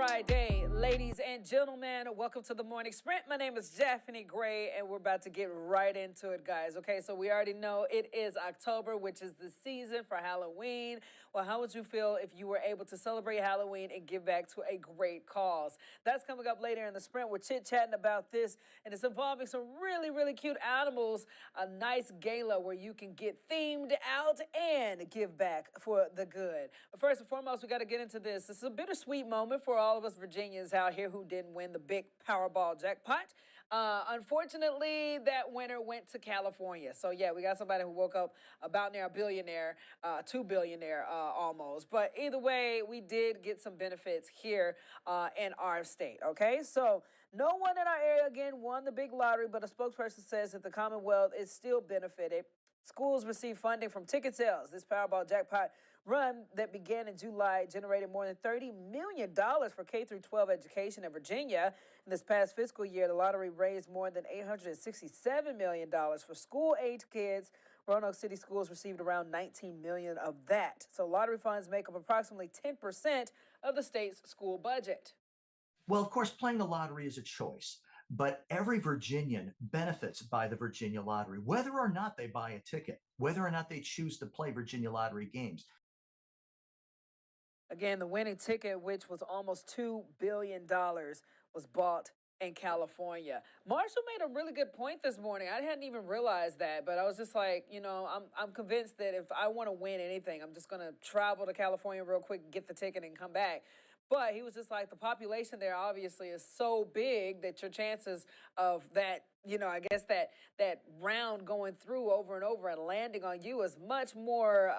Friday, ladies and gentlemen. Welcome to the Morning Sprint. My name is Japhanie Gray, and we're about to get right into it, guys. Okay, so we already know it is October, which is the season for Halloween. Well, how would you feel if you were able to celebrate Halloween and give back to a great cause? That's coming up later in the Sprint. We're chit-chatting about this, and it's involving some really, really cute animals. A nice gala where you can get themed out and give back for the good. But first and foremost, we got to get into this. This is a bittersweet moment for all of us Virginians out here who didn't win the big Powerball jackpot. Unfortunately, that winner went to California. So yeah, we got somebody who woke up about near a billionaire, $2 billionaire almost. But either way, we did get some benefits here in our state. Okay, so no one in our area again won the big lottery, but a spokesperson says that the Commonwealth is still benefited. Schools receive funding from ticket sales. This Powerball jackpot run that began in July generated more than $30 million for K through 12 education in Virginia. In this past fiscal year, the lottery raised more than $867 million for school-age kids. Roanoke City Schools received around $19 million of that. So lottery funds make up approximately 10% of the state's school budget. Well, of course, playing the lottery is a choice, but every Virginian benefits by the Virginia lottery, whether or not they buy a ticket, whether or not they choose to play Virginia lottery games. Again, the winning ticket, which was almost $2 billion, was bought in California. Marshall made a really good point this morning. I hadn't even realized that, but I was just like, I'm convinced that if I want to win anything, I'm just going to travel to California real quick, get the ticket, and come back. But he was just like, the population there obviously is so big that your chances of that, I guess that round going through over and over and landing on you is much more,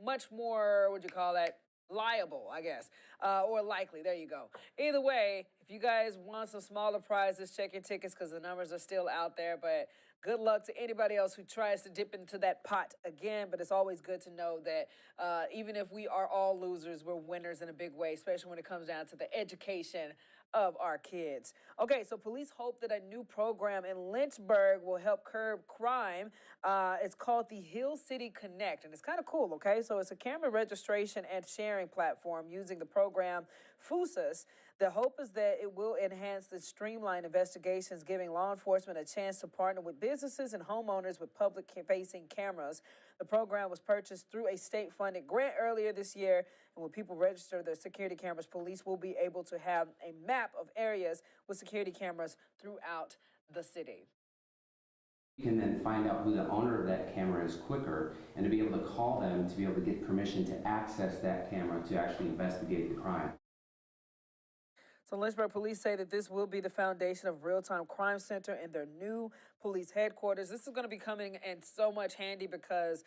what you call that? Liable, I guess, or likely. There you go. Either way, if you guys want some smaller prizes, check your tickets because the numbers are still out there. But good luck to anybody else who tries to dip into that pot again. But it's always good to know that even if we are all losers, we're winners in a big way, especially when it comes down to the education of our kids. Okay, so police hope that a new program in Lynchburg will help curb crime. It's called the Hill City Connect, and it's kind of cool, okay? So it's a camera registration and sharing platform using the program FUSAS. The hope is that it will enhance the streamline investigations, giving law enforcement a chance to partner with businesses and homeowners with public-facing cameras. The program was purchased through a state-funded grant earlier this year, and when people register their security cameras, police will be able to have a map of areas with security cameras throughout the city. You can then find out who the owner of that camera is quicker, and to be able to call them to be able to get permission to access that camera to actually investigate the crime. So Lynchburg police say that this will be the foundation of Real-Time Crime Center and their new police headquarters. This is going to be coming in so much handy because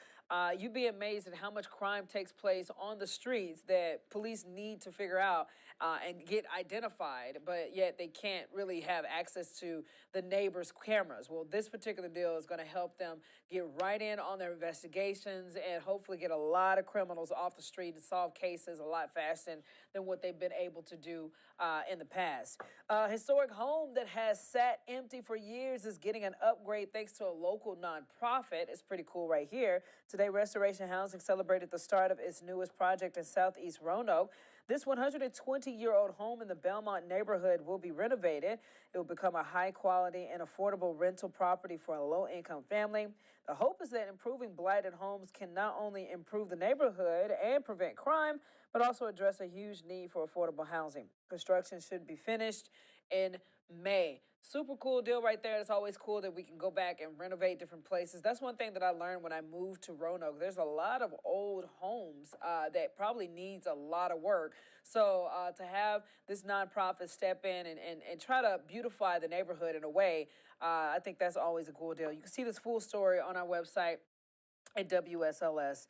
you'd be amazed at how much crime takes place on the streets that police need to figure out and get identified, but yet they can't really have access to the neighbors' cameras. Well, this particular deal is going to help them get right in on their investigations and hopefully get a lot of criminals off the street and solve cases a lot faster than what they've been able to do in the past. A historic home that has sat empty for years is getting an upgrade thanks to a local nonprofit. It's pretty cool right here. Today, Restoration Housing celebrated the start of its newest project in Southeast Roanoke. This 120-year-old home in the Belmont neighborhood will be renovated. It will become a high-quality and affordable rental property for a low-income family. The hope is that improving blighted homes can not only improve the neighborhood and prevent crime, but also address a huge need for affordable housing. Construction should be finished in May. Super cool deal right there. It's always cool that we can go back and renovate different places. That's one thing that I learned when I moved to Roanoke. There's a lot of old homes that probably needs a lot of work. So to have this nonprofit step in and try to beautify the neighborhood in a way, I think that's always a cool deal. You can see this full story on our website at WSLS.com.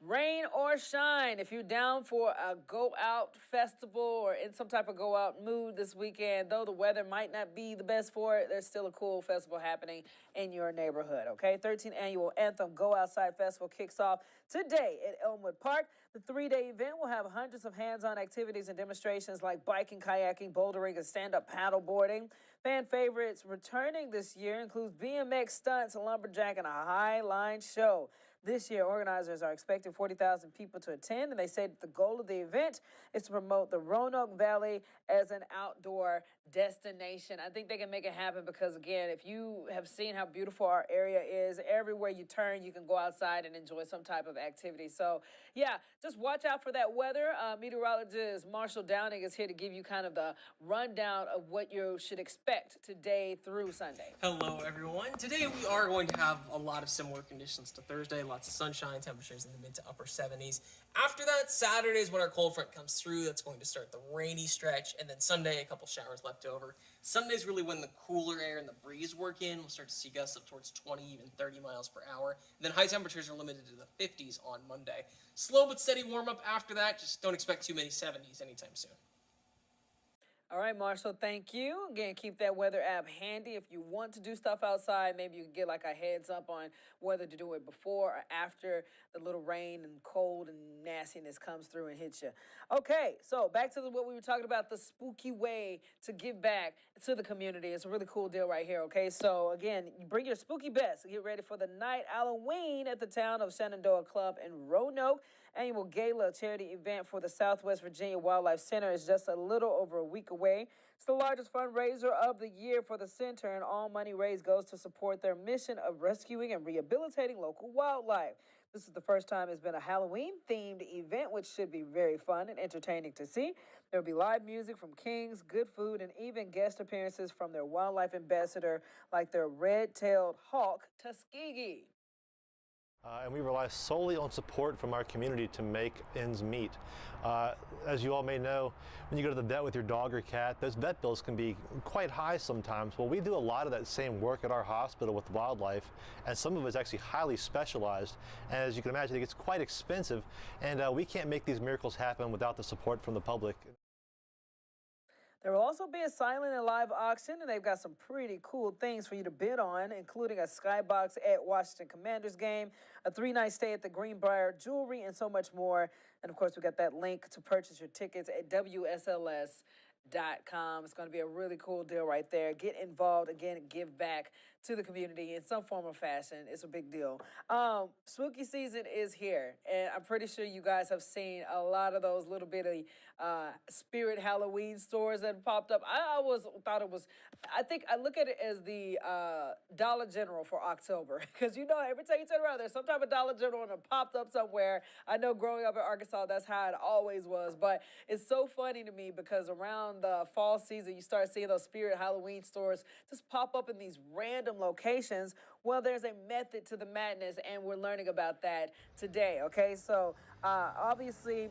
Rain or shine, if you're down for a go out festival or in some type of go out mood this weekend, though the weather might not be the best for it, there's still a cool festival happening in your neighborhood, okay? 13th Annual Anthem Go Outside Festival kicks off today at Elmwood Park. The 3-day event will have hundreds of hands-on activities and demonstrations like biking, kayaking, bouldering, and stand-up paddle boarding. Fan favorites returning this year includes BMX stunts, a lumberjack, and a high line show. This year, organizers are expecting 40,000 people to attend, and they say that the goal of the event is to promote the Roanoke Valley as an outdoor destination. I think they can make it happen because, again, if you have seen how beautiful our area is, everywhere you turn, you can go outside and enjoy some type of activity. So, yeah, just watch out for that weather. Meteorologist Marshall Downing is here to give you kind of the rundown of what you should expect today through Sunday. Hello, everyone. Today we are going to have a lot of similar conditions to Thursday. Lots of sunshine, temperatures in the mid to upper 70s. After that, Saturday is when our cold front comes through. That's going to start the rainy stretch. And then Sunday, a couple showers left over. Sunday's really when the cooler air and the breeze work in. We'll start to see gusts up towards 20, even 30 miles per hour. And then high temperatures are limited to the 50s on Monday. Slow but steady warm up after that. Just don't expect too many 70s anytime soon. All right, Marshall, thank you. Again, keep that weather app handy. If you want to do stuff outside, maybe you can get like a heads up on whether to do it before or after the little rain and cold and nastiness comes through and hits you. Okay, so back to what we were talking about, the spooky way to give back to the community. It's a really cool deal right here, okay? So, again, you bring your spooky best. Get ready for the night Halloween at the Town of Shenandoah Club in Roanoke. Annual gala charity event for the Southwest Virginia Wildlife Center is just a little over a week away. It's the largest fundraiser of the year for the center, and all money raised goes to support their mission of rescuing and rehabilitating local wildlife. This is the first time it's been a Halloween-themed event, which should be very fun and entertaining to see. There will be live music from Kings, good food, and even guest appearances from their wildlife ambassador, like their red-tailed hawk, Tuskegee. And we rely solely on support from our community to make ends meet. As you all may know, when you go to the vet with your dog or cat, those vet bills can be quite high sometimes. Well, we do a lot of that same work at our hospital with wildlife, and some of it is actually highly specialized. And as you can imagine, it gets quite expensive, and we can't make these miracles happen without the support from the public. There will also be a silent and live auction, and they've got some pretty cool things for you to bid on, including a skybox at Washington Commanders game, a 3-night stay at the Greenbrier Jewelry, and so much more. And, of course, we got that link to purchase your tickets at WSLS.com. It's going to be a really cool deal right there. Get involved, again, and give back to the community in some form or fashion. It's a big deal. Spooky season is here, and I'm pretty sure you guys have seen a lot of those little bitty spirit Halloween stores that popped up. I always thought it was, I think I look at it as the Dollar General for October, because you know every time you turn around there's some type of Dollar General and it popped up somewhere. I know growing up in Arkansas that's how it always was, but it's so funny to me because around the fall season you start seeing those spirit Halloween stores just pop up in these random locations. Well, there's a method to the madness, and we're learning about that today, okay? So obviously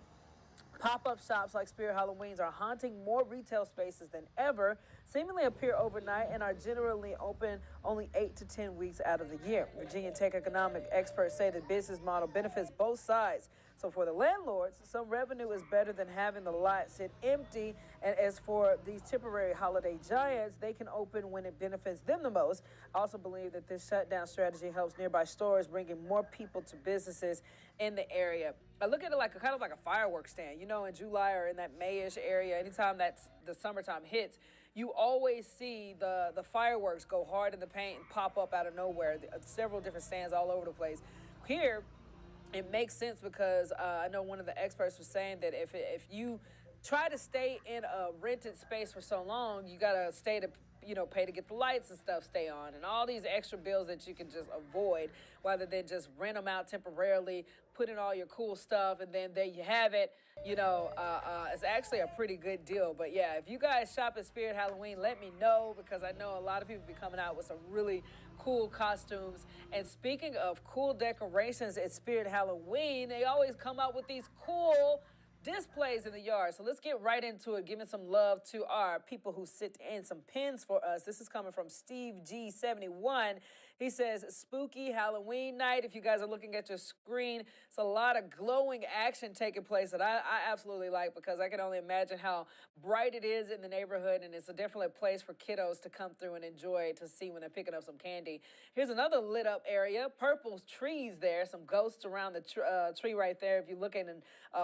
pop-up shops like Spirit Halloweens are haunting more retail spaces than ever, seemingly appear overnight, and are generally open only 8 to 10 weeks out of the year. Virginia tech economic experts say the business model benefits both sides. So for the landlords, some revenue is better than having the lot sit empty. And as for these temporary holiday giants, they can open when it benefits them the most. I also believe that this shutdown strategy helps nearby stores, bringing more people to businesses in the area. I look at it like a kind of like a fireworks stand, you know, in July or in that Mayish area. Anytime that's the summertime hits, you always see the fireworks go hard in the paint and pop up out of nowhere. Several different stands all over the place. Here, it makes sense because I know one of the experts was saying that if you try to stay in a rented space for so long, you gotta stay to, you know, pay to get the lights and stuff stay on, and all these extra bills that you can just avoid rather than just rent them out temporarily, put in all your cool stuff, and then there you have it. You know, it's actually a pretty good deal. But yeah, if you guys shop at Spirit Halloween, let me know, because I know a lot of people be coming out with some really cool costumes. And speaking of cool decorations at Spirit Halloween, they always come out with these cool displays in the yard. So let's get right into it, giving some love to our people who sent in some pins for us. This is coming from Steve G71. He says, spooky Halloween night. If you guys are looking at your screen, it's a lot of glowing action taking place that I absolutely like, because I can only imagine how bright it is in the neighborhood, and it's definitely a place for kiddos to come through and enjoy to see when they're picking up some candy. Here's another lit up area, purple trees there, some ghosts around the tree right there. If you look at an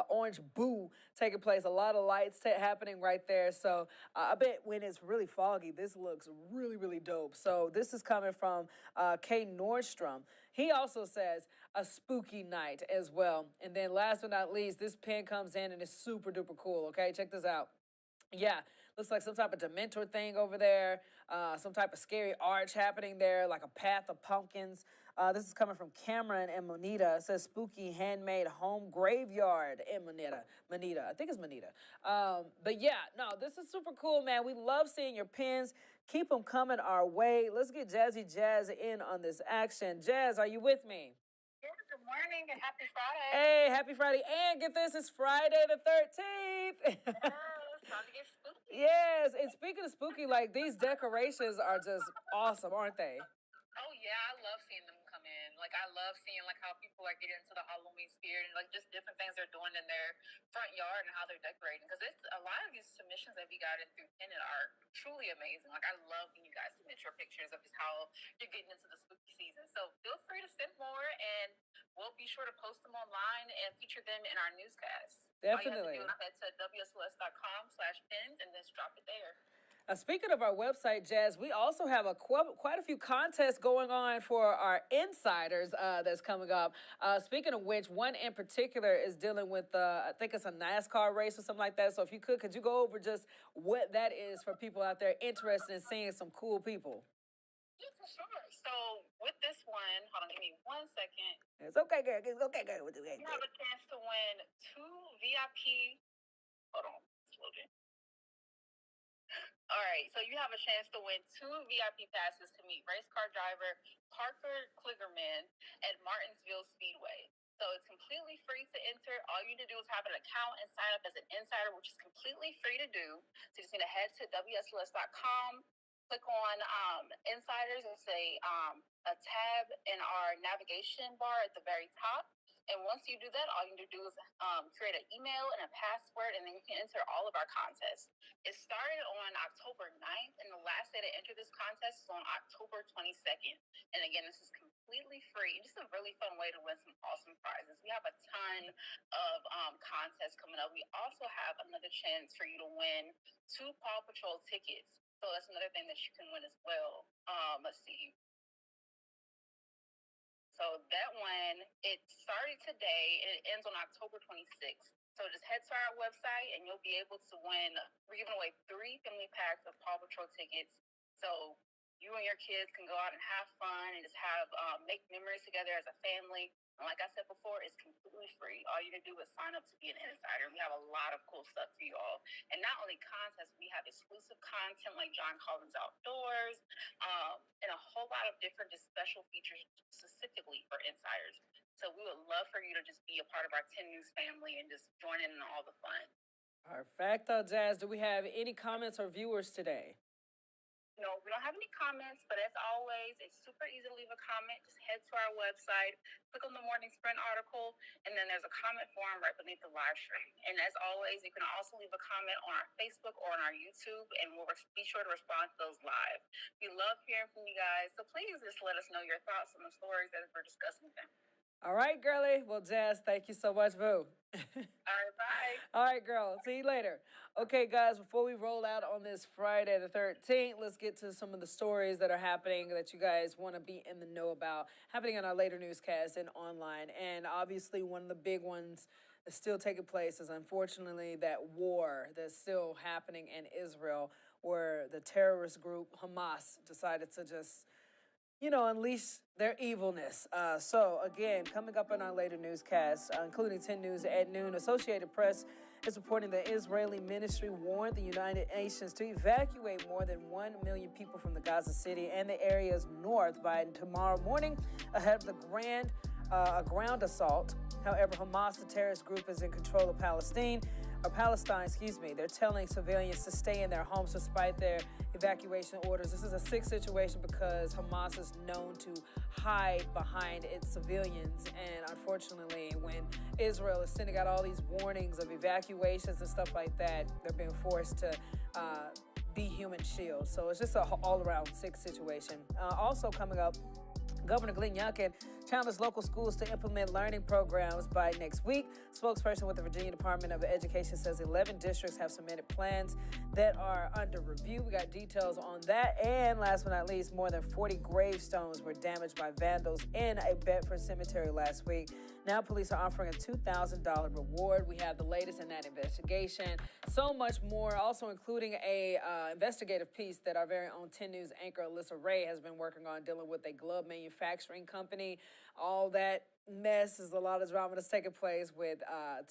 orange booth blue taking place. A lot of lights happening right there. So I bet when it's really foggy, this looks really, really dope. So this is coming from Kay Nordstrom. He also says a spooky night as well. And then last but not least, this pin comes in and it's super duper cool. Okay, check this out. Yeah, looks like some type of Dementor thing over there, some type of scary arch happening there, like a path of pumpkins. This is coming from Cameron and Monita. It says spooky handmade home graveyard in Monita. I think it's Monita. But yeah, no, this is super cool, man. We love seeing your pins. Keep them coming our way. Let's get Jazzy Jazz in on this action. Jazz, are you with me? Yeah, good morning and happy Friday. Hey, happy Friday. And get this, it's Friday the 13th. Yes, time to get spooky. Yes, and speaking of spooky, like these decorations are just awesome, aren't they? Oh yeah, I love seeing them come in. Like I love seeing like how people are getting into the Halloween spirit and like just different things they're doing in their front yard and how they're decorating. Because it's a lot of these submissions that we got in through Tenet are truly amazing. Like I love when you guys submit your pictures of just how you're getting into the spooky season. So feel free to send more, and we'll be sure to post them online and feature them in our newscast. Definitely. All you have to do is head to wsls.com/pins and just drop it there. Speaking of our website, Jazz, we also have quite a few contests going on for our insiders that's coming up. Speaking of which, one in particular is dealing with, I think it's a NASCAR race or something like that. So if you could you go over just what that is for people out there interested in seeing some cool people? Yeah, for sure. So with this one, hold on, give me 1 second. It's okay, girl. It's okay, girl. You have a chance to win 2 VIP. Hold on, it's loading. All right, so you have a chance to win 2 VIP passes to meet race car driver Parker Kligerman at Martinsville Speedway. So it's completely free to enter. All you need to do is have an account and sign up as an insider, which is completely free to do. So you just need to head to wsls.com, click on insiders, and say a tab in our navigation bar at the very top. And once you do that, all you need to do is create an email and a password, and then you can enter all of our contests. It started on October 9th, and the last day to enter this contest is on October 22nd. And again, this is completely free. Just a really fun way to win some awesome prizes. We have a ton of contests coming up. We also have another chance for you to win 2 Paw Patrol tickets. So that's another thing that you can win as well. Let's see. So that one, it started today and it ends on October 26th. So just head to our website and you'll be able to win. We're giving away 3 family packs of Paw Patrol tickets. So you and your kids can go out and have fun and just have make memories together as a family. And like I said before, it's completely free. All you need to do is sign up to be an insider. We have a lot of cool stuff for you all. And not only contests, we have exclusive content like John Collins Outdoors, and a whole lot of different just special features specifically for insiders. So we would love for you to just be a part of our 10 News family and just join in on all the fun. Perfecto, Jazz. Do we have any comments or viewers today? No, we don't have any comments, but as always, it's super easy to leave a comment. Just head to our website, click on the Morning Sprint article, and then there's a comment form right beneath the live stream. And as always, you can also leave a comment on our Facebook or on our YouTube, and we'll be sure to respond to those live. We love hearing from you guys, so please just let us know your thoughts on the stories as we're discussing them. All right, girlie. Well, Jazz, thank you so much, boo. All right, bye. All right, girl. See you later. Okay, guys, before we roll out on this Friday the 13th, let's get to some of the stories that are happening that you guys want to be in the know about, happening in our later newscasts and online. And obviously, one of the big ones that's still taking place is unfortunately that war that's still happening in Israel, where the terrorist group Hamas decided to just unleash their evilness. So again, coming up in our later newscasts, including 10 News at noon, Associated Press is reporting the Israeli ministry warned the United Nations to evacuate more than 1 million people from the Gaza City and the areas north by tomorrow morning ahead of the ground assault. However, Hamas, the terrorist group, is in control of Palestine. They're telling civilians to stay in their homes despite their evacuation orders. This is a sick situation because Hamas is known to hide behind its civilians. And unfortunately, when Israel is sending out all these warnings of evacuations and stuff like that, they're being forced to be human shields. So it's just an all-around sick situation. Also coming up, Governor Glenn Youngkin challenged local schools to implement learning programs by next week. Spokesperson with the Virginia Department of Education says 11 districts have submitted plans that are under review. We got details on that. And last but not least, more than 40 gravestones were damaged by vandals in a Bedford cemetery last week. Now police are offering a $2,000 reward. We have the latest in that investigation. So much more, also including a investigative piece that our very own 10 News anchor Alyssa Ray has been working on, dealing with a glove manufacturing company. All that mess is a lot of drama that's taking place with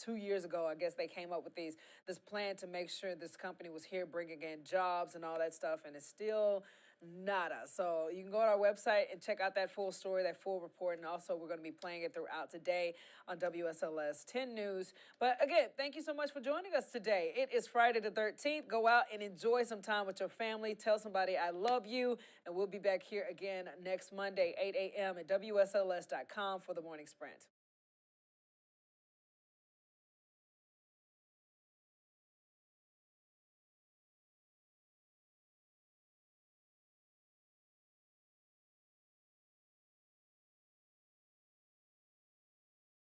2 years ago. I guess they came up with this plan to make sure this company was here bringing in jobs and all that stuff, and it's still nada. So you can go to our website and check out that full story, that full report, and also we're going to be playing it throughout today on WSLS 10 News. But again, thank you so much for joining us today. It is Friday the 13th. Go out and enjoy some time with your family. Tell somebody I love you, and we'll be back here again next Monday, 8 a.m. at WSLS.com for the Morning Sprint.